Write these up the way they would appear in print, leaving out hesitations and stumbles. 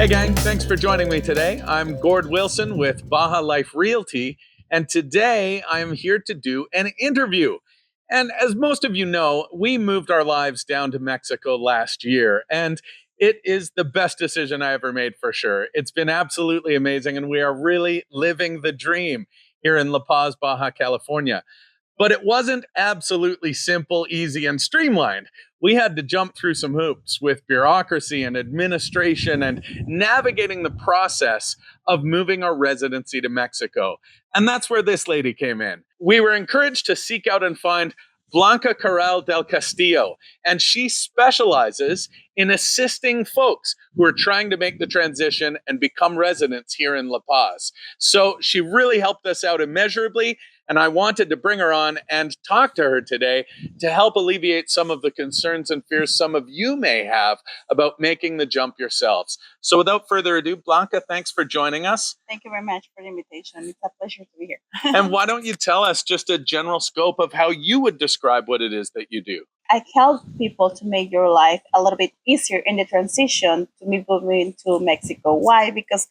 Hey gang, thanks for joining me today. I'm Gord Wilson with Baja Life Realty, and today I am here to do an interview. And as most of you know, we moved our lives down to Mexico last year, and it is the best decision I ever made for sure. It's been absolutely amazing, and we are really living the dream here in La Paz, Baja California. But it wasn't absolutely simple, easy, and streamlined. We had to jump through some hoops with bureaucracy and administration and navigating the process of moving our residency to Mexico. And that's where this lady came in. We were encouraged to seek out and find Blanca Corral del Castillo, and she specializes in assisting folks who are trying to make the transition and become residents here in La Paz. So she really helped us out immeasurably, and I wanted to bring her on and talk to her today to help alleviate some of the concerns and fears some of you may have about making the jump yourselves. So without further ado, Blanca, thanks for joining us. Thank you very much for the invitation. It's a pleasure to be here. And why don't you tell us just a general scope of how you would describe what it is that you do? I help people to make your life a little bit easier in the transition to me moving to Mexico. Why? Because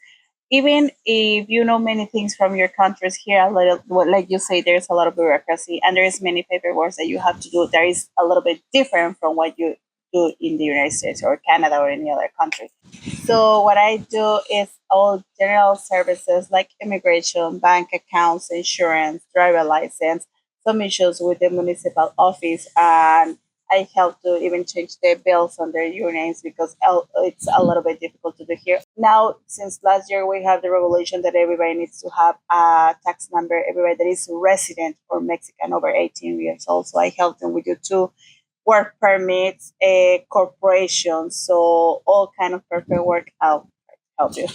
even if you know many things from your countries here, a little, like you say, there's a lot of bureaucracy and there is many paperwork that you have to do. That is a little bit different from what you do in the United States or Canada or any other country. So what I do is all general services like immigration, bank accounts, insurance, driver license, some issues with the municipal office, and I help to even change the bills on their units because it's a little bit difficult to do here. Now, since last year, we have the regulation that everybody needs to have a tax number, everybody that is resident or Mexican over 18 years old. So I help them with you too. Work permits, corporations, so all kind of paperwork. I'll help you.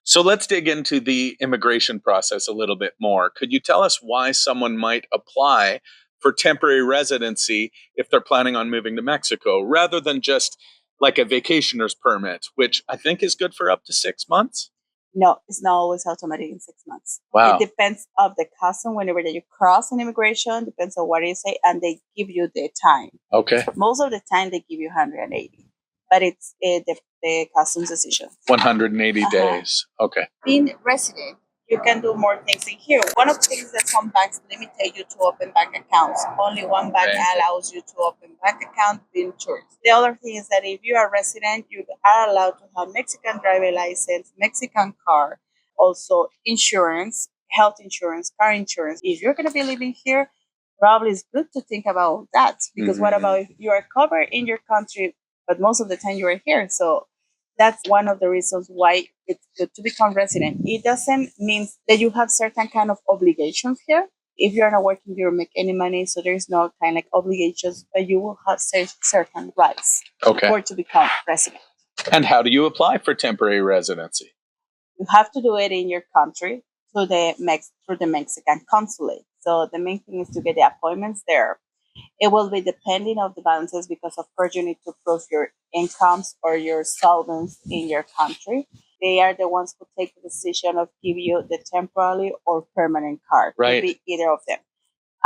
So let's dig into the immigration process a little bit more. Could you tell us why someone might apply for temporary residency if they're planning on moving to Mexico, rather than just like a vacationer's permit, which I think is good for up to 6 months? No, it's not always automatic in 6 months. Wow. It depends of the custom. Whenever that you cross an immigration, depends on what you say, and they give you the time. Okay. Most of the time, they give you 180, but it's the customs decision. 180 days. Okay. Being resident, you can do more things in here. One of the things that some banks limit you to open bank accounts. Only one bank allows you to open bank account with insurance. The other thing is that if you are a resident, you are allowed to have Mexican driver license, Mexican car, also insurance, health insurance, car insurance. If you're going to be living here, probably it's good to think about that because what about if you are covered in your country, but most of the time you are here? So that's one of the reasons why it's good to become resident. It doesn't mean that you have certain kind of obligations here. If you're not working, you don't make any money, so there's no kind of like obligations, but you will have certain rights for to become resident. And how do you apply for temporary residency? You have to do it in your country through the Mexican consulate. So the main thing is to get the appointments there. It will be depending of the balances because of course you need to prove your incomes or your solvents in your country. They are the ones who take the decision of give you the temporary or permanent card. Right. It could be either of them.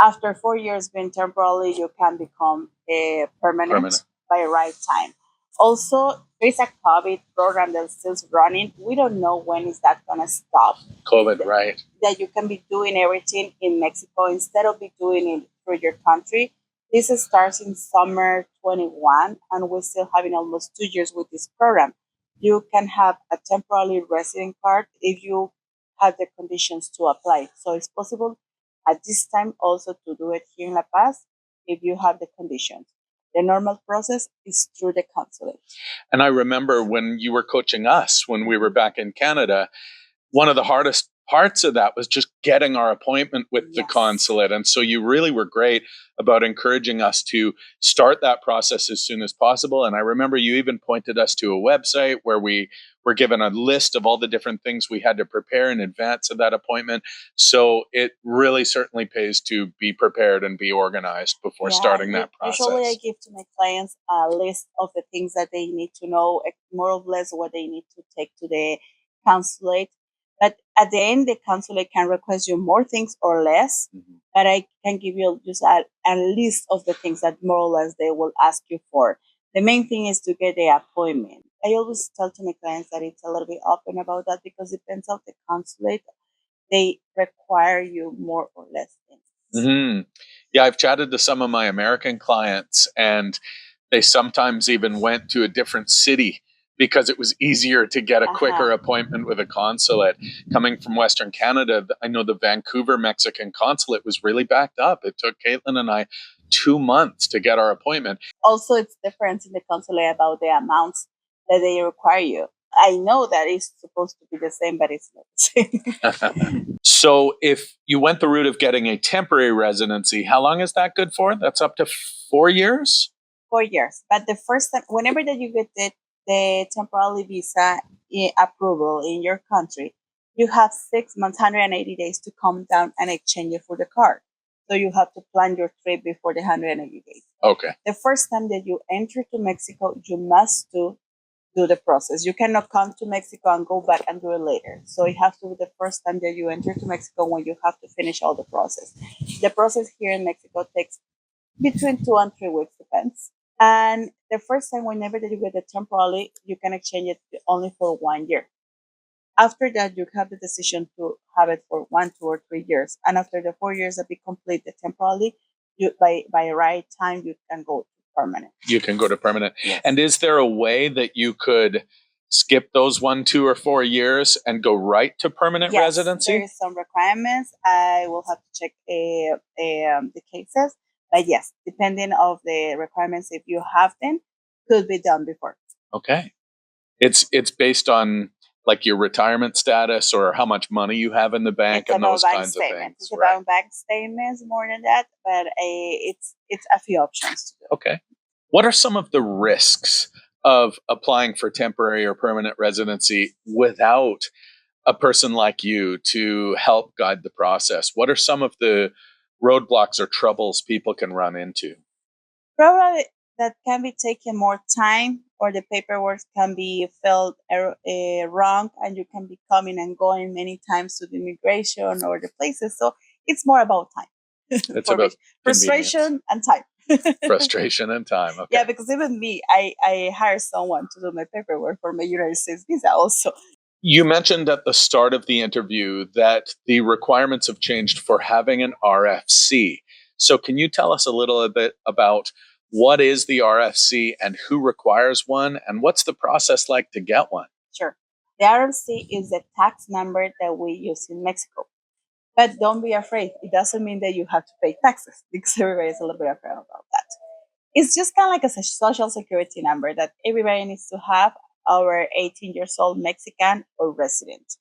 After 4 years being temporarily, you can become a permanent by right time. Also, there's a COVID program that's still running. We don't know when is that going to stop. COVID, right. That you can be doing everything in Mexico instead of be doing it through your country. This starts in summer 21, and we're still having almost 2 years with this program. You can have a temporary resident card if you have the conditions to apply. So it's possible at this time also to do it here in La Paz if you have the conditions. The normal process is through the consulate. And I remember when you were coaching us when we were back in Canada, one of the hardest parts of that was just getting our appointment with the consulate. And so you really were great about encouraging us to start that process as soon as possible. And I remember you even pointed us to a website where we were given a list of all the different things we had to prepare in advance of that appointment. So it really certainly pays to be prepared and be organized before starting that process. Usually I give to my clients a list of the things that they need to know, more or less what they need to take to the consulate. But at the end, the consulate can request you more things or less. But I can give you just a list of the things that more or less they will ask you for. The main thing is to get the appointment. I always tell to my clients that it's a little bit open about that because it depends on the consulate. They require you more or less things. Hmm. Yeah, I've chatted to some of my American clients, and they sometimes even went to a different city because it was easier to get a quicker appointment with a consulate. Coming from Western Canada, I know the Vancouver Mexican consulate was really backed up. It took Caitlin and I 2 months to get our appointment. Also, it's different in the consulate about the amounts that they require you. I know that it's supposed to be the same, but it's not the same. So if you went the route of getting a temporary residency, how long is that good for? That's up to 4 years? 4 years. But the first time, whenever that you get the temporary visa approval in your country, you have 6 months, 180 days to come down and exchange it for the card. So you have to plan your trip before the 180 days. Okay. The first time that you enter to Mexico, you must do the process. You cannot come to Mexico and go back and do it later. So it has to be the first time that you enter to Mexico when you have to finish all the process. The process here in Mexico takes between 2 and 3 weeks, depends. And the first time, whenever that you get it temporarily, you can exchange it only for 1 year. After that, you have the decision to have it for 1, 2, or 3 years. And after the 4 years that be completed temporarily, you by right time you can go to permanent. You can go to permanent. Yes. And is there a way that you could skip those 1, 2, or 4 years and go right to permanent residency? There is some requirements. I will have to check the cases. But yes, depending of the requirements, if you have them, could be done before. Okay. It's based on like your retirement status or how much money you have in the bank and those kinds of things. It's about bank statements more than that, but it's a few options to do. Okay. What are some of the risks of applying for temporary or permanent residency without a person like you to help guide the process? What are some of the roadblocks or troubles people can run into? Probably that can be taking more time, or the paperwork can be filled wrong, and you can be coming and going many times to the immigration or the places. So it's more about time. It's about frustration and time. Frustration and time. Okay. Yeah, because even me, I hired someone to do my paperwork for my United States visa also. You mentioned at the start of the interview that the requirements have changed for having an RFC. So can you tell us a little bit about what is the RFC and who requires one, and what's the process like to get one? Sure. The RFC is the tax number that we use in Mexico. But don't be afraid. It doesn't mean that you have to pay taxes, because everybody's a little bit afraid about that. It's just kind of like a social security number that everybody needs to have, over 18 years old, Mexican or resident.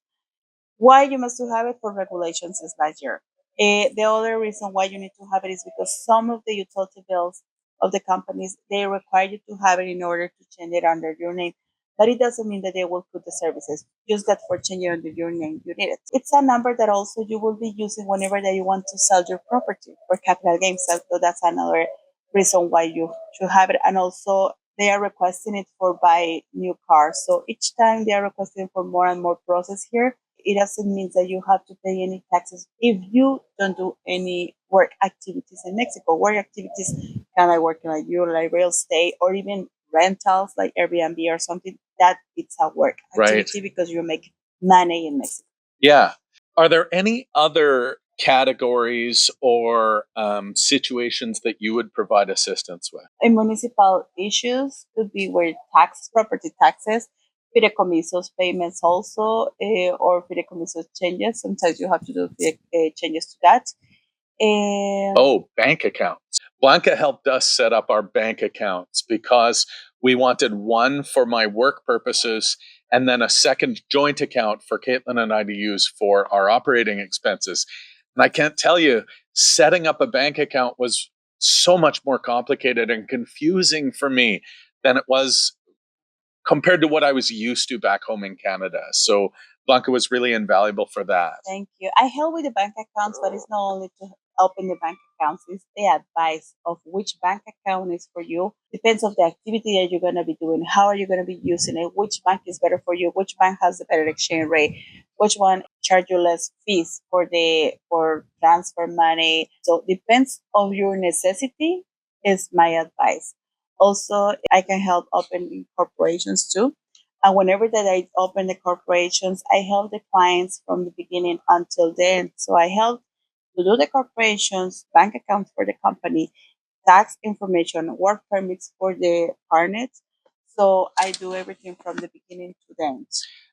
Why you must to have it? For regulations is last year. The other reason why you need to have it is because some of the utility bills of the companies, they require you to have it in order to change it under your name. But it doesn't mean that they will put the services. Just that for changing under your name, you need it. It's a number that also you will be using whenever that you want to sell your property for capital gains. So that's another reason why you should have it. And also they are requesting it for buy new cars. So each time they are requesting for more and more process here, it doesn't mean that you have to pay any taxes if you don't do any work activities in Mexico. Work activities kind of like working like you, like real estate, or even rentals like Airbnb or something. That it's a work activity, right? Because you make money in Mexico. Yeah. Are there any other categories or situations that you would provide assistance with? In municipal issues could be where property taxes, fideicomisos payments also, or fideicomisos changes. Sometimes you have to do changes to that. Bank accounts. Blanca helped us set up our bank accounts because we wanted one for my work purposes and then a second joint account for Caitlin and I to use for our operating expenses. And I can't tell you, setting up a bank account was so much more complicated and confusing for me than it was compared to what I was used to back home in Canada. So Blanca was really invaluable for that. Thank you. I help with the bank accounts, but it's not only to open the bank accounts, it's the advice of which bank account is for you. Depends of the activity that you're going to be doing. How are you going to be using it? Which bank is better for you? Which bank has the better exchange rate? Which one charge you less fees for transfer money? So depends of your necessity is my advice. Also, I can help open corporations too. And whenever that I open the corporations, I help the clients from the beginning until then. So I help to do the corporations, bank accounts for the company, tax information, work permits for the partners. So I do everything from the beginning to the end.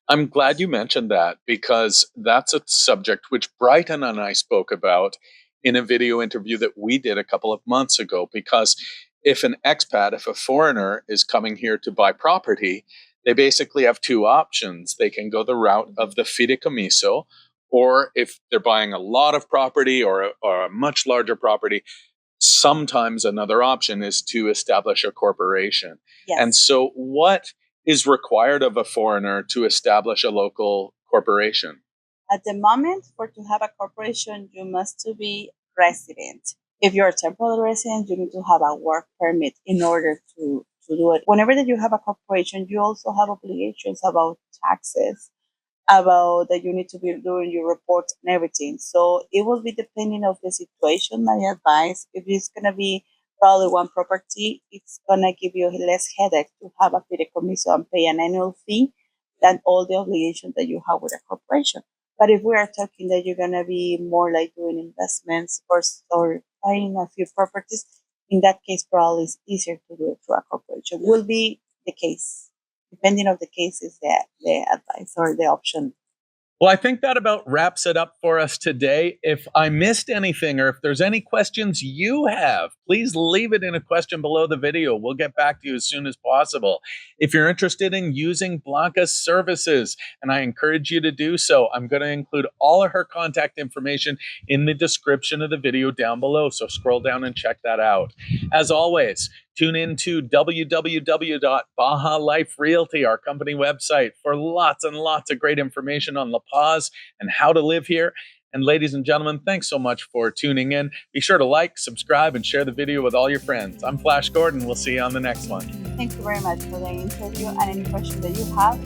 I'm glad you mentioned that because that's a subject which Brighton and I spoke about in a video interview that we did a couple of months ago. Because if an expat, if a foreigner is coming here to buy property, they basically have two options. They can go the route of the fideicomiso, or if they're buying a lot of property or a much larger property, sometimes another option is to establish a corporation. Yes. And so, what is required of a foreigner to establish a local corporation? At the moment, for to have a corporation, you must to be resident. If you're a temporary resident, you need to have a work permit in order to do it. Whenever that you have a corporation, you also have obligations about taxes, about that you need to be doing your reports and everything. So it will be depending of the situation. My advice, if it's gonna be probably one property, it's gonna give you less headache to have a fideicomiso and pay an annual fee than all the obligations that you have with a corporation. But if we are talking that you're gonna be more like doing investments or buying a few properties, in that case, probably it's easier to do it through a corporation. Will be the case. Depending on the case is the advice or the option. Well, I think that about wraps it up for us today. If I missed anything or if there's any questions you have, please leave it in a question below the video. We'll get back to you as soon as possible. If you're interested in using Blanca's services, and I encourage you to do so, I'm going to include all of her contact information in the description of the video down below. So scroll down and check that out. As always, tune in to www.Baja Life Realty, our company website, for lots and lots of great information on La Paz and how to live here. And ladies and gentlemen, thanks so much for tuning in. Be sure to like, subscribe, and share the video with all your friends. I'm Flash Gordon. We'll see you on the next one. Thank you very much for the interview and any question that you have.